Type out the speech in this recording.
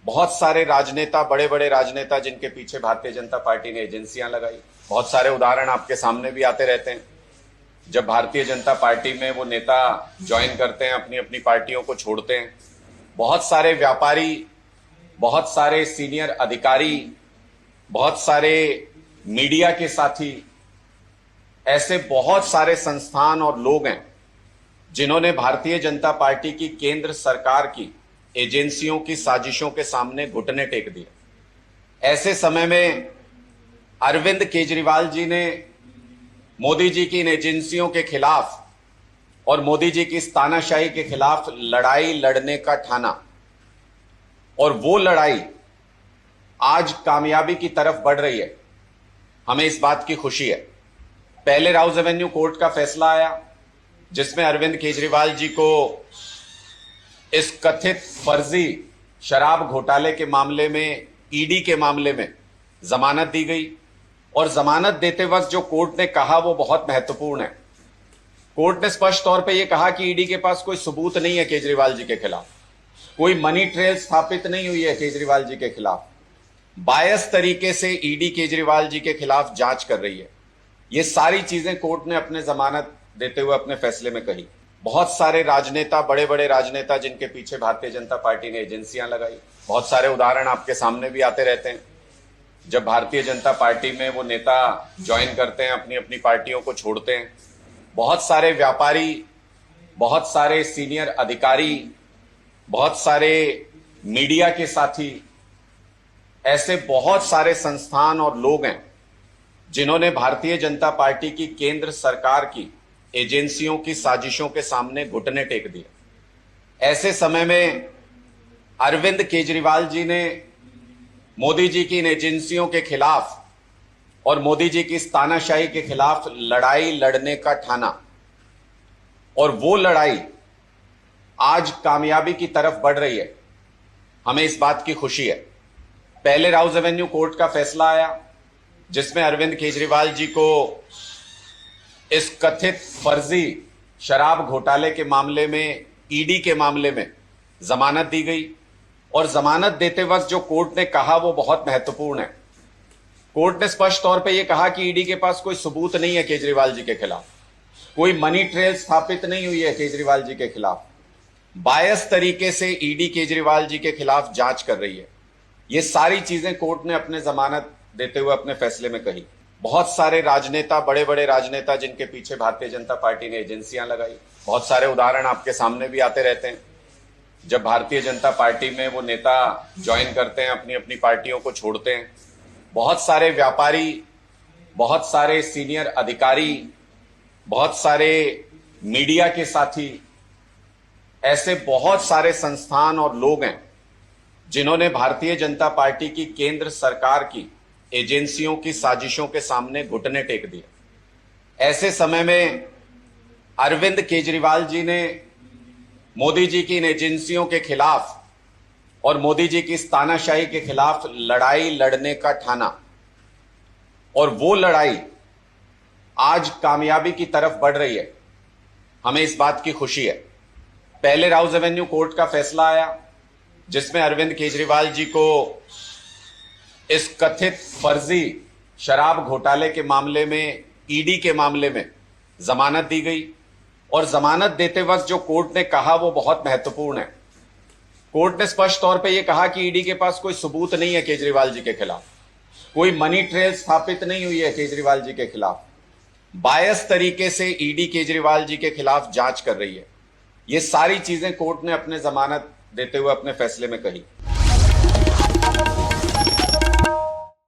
बहुत सारे राजनेता, बड़े बड़े राजनेता जिनके पीछे भारतीय जनता पार्टी ने एजेंसियां लगाई, बहुत सारे उदाहरण आपके सामने भी आते रहते हैं। जब भारतीय जनता पार्टी में वो नेता ज्वाइन करते हैं, अपनी अपनी पार्टियों को छोड़ते हैं, बहुत सारे व्यापारी, बहुत सारे सीनियर अधिकारी, बहुत सारे मीडिया के साथी, ऐसे बहुत सारे संस्थान और लोग हैं जिन्होंने भारतीय जनता पार्टी की केंद्र सरकार की एजेंसियों की साजिशों के सामने घुटने टेक दिए। ऐसे समय में अरविंद केजरीवाल जी ने मोदी जी की इन एजेंसियों के खिलाफ और मोदी जी की इस तानाशाही के खिलाफ लड़ाई लड़ने का ठाना, और वो लड़ाई आज कामयाबी की तरफ बढ़ रही है। हमें इस बात की खुशी है। पहले राउज एवेन्यू कोर्ट का फैसला आया जिसमें अरविंद केजरीवाल जी को इस कथित फर्जी शराब घोटाले के मामले में, ईडी के मामले में जमानत दी गई, और जमानत देते वक्त जो कोर्ट ने कहा वो बहुत महत्वपूर्ण है। कोर्ट ने स्पष्ट तौर पे ये कहा कि ईडी के पास कोई सबूत नहीं है केजरीवाल जी के खिलाफ, कोई मनी ट्रेल स्थापित नहीं हुई है केजरीवाल जी के खिलाफ। बायस तरीके से ईडी केजरीवाल जी के खिलाफ जांच कर रही है। ये सारी चीजें कोर्ट ने अपने जमानत देते हुए अपने फैसले में कही। बहुत सारे राजनेता, बड़े बड़े राजनेता जिनके पीछे भारतीय जनता पार्टी ने एजेंसियां लगाई, बहुत सारे उदाहरण आपके सामने भी आते रहते हैं। जब भारतीय जनता पार्टी में वो नेता ज्वाइन करते हैं, अपनी अपनी पार्टियों को छोड़ते हैं, बहुत सारे व्यापारी, बहुत सारे सीनियर अधिकारी, बहुत सारे मीडिया के साथी, ऐसे बहुत सारे संस्थान और लोग हैं जिन्होंने भारतीय जनता पार्टी की केंद्र सरकार की एजेंसियों की साजिशों के सामने घुटने टेक दिए। ऐसे समय में अरविंद केजरीवाल जी ने मोदी जी की इन एजेंसियों के खिलाफ और मोदी जी की इस तानाशाही के खिलाफ लड़ाई लड़ने का ठाना, और वो लड़ाई आज कामयाबी की तरफ बढ़ रही है। हमें इस बात की खुशी है। पहले राउज एवेन्यू कोर्ट का फैसला आया जिसमें अरविंद केजरीवाल जी को इस कथित फर्जी शराब घोटाले के मामले में, ईडी के मामले में जमानत दी गई, और जमानत देते वक्त जो कोर्ट ने कहा वो बहुत महत्वपूर्ण है। कोर्ट ने स्पष्ट तौर पे ये कहा कि ईडी के पास कोई सबूत नहीं है केजरीवाल जी के खिलाफ, कोई मनी ट्रेल स्थापित नहीं हुई है केजरीवाल जी के खिलाफ। बायस तरीके से ईडी केजरीवाल जी के खिलाफ जांच कर रही है। ये सारी चीजें कोर्ट ने अपने जमानत देते हुए अपने फैसले में कही। बहुत सारे राजनेता, बड़े बड़े राजनेता जिनके पीछे भारतीय जनता पार्टी ने एजेंसियां लगाई, बहुत सारे उदाहरण आपके सामने भी आते रहते हैं। जब भारतीय जनता पार्टी में वो नेता ज्वाइन करते हैं, अपनी अपनी पार्टियों को छोड़ते हैं, बहुत सारे व्यापारी, बहुत सारे सीनियर अधिकारी, बहुत सारे मीडिया के साथी, ऐसे बहुत सारे संस्थान और लोग हैं जिन्होंने भारतीय जनता पार्टी की केंद्र सरकार की एजेंसियों की साजिशों के सामने घुटने टेक दिए। ऐसे समय में अरविंद केजरीवाल जी ने मोदी जी की इन एजेंसियों के खिलाफ और मोदी जी की इस तानाशाही के खिलाफ लड़ाई लड़ने का ठाना, और वो लड़ाई आज कामयाबी की तरफ बढ़ रही है। हमें इस बात की खुशी है। पहले राउज एवेन्यू कोर्ट का फैसला आया जिसमें अरविंद केजरीवाल जी को इस कथित फर्जी शराब घोटाले के मामले में, ईडी के मामले में जमानत दी गई, और जमानत देते वक्त जो कोर्ट ने कहा वो बहुत महत्वपूर्ण है। कोर्ट ने स्पष्ट तौर पे ये कहा कि ईडी के पास कोई सबूत नहीं है केजरीवाल जी के खिलाफ, कोई मनी ट्रेल स्थापित नहीं हुई है केजरीवाल जी के खिलाफ। बायस तरीके से ईडी केजरीवाल जी के खिलाफ जांच कर रही है। ये सारी चीजें कोर्ट ने अपने जमानत देते हुए अपने फैसले में कही।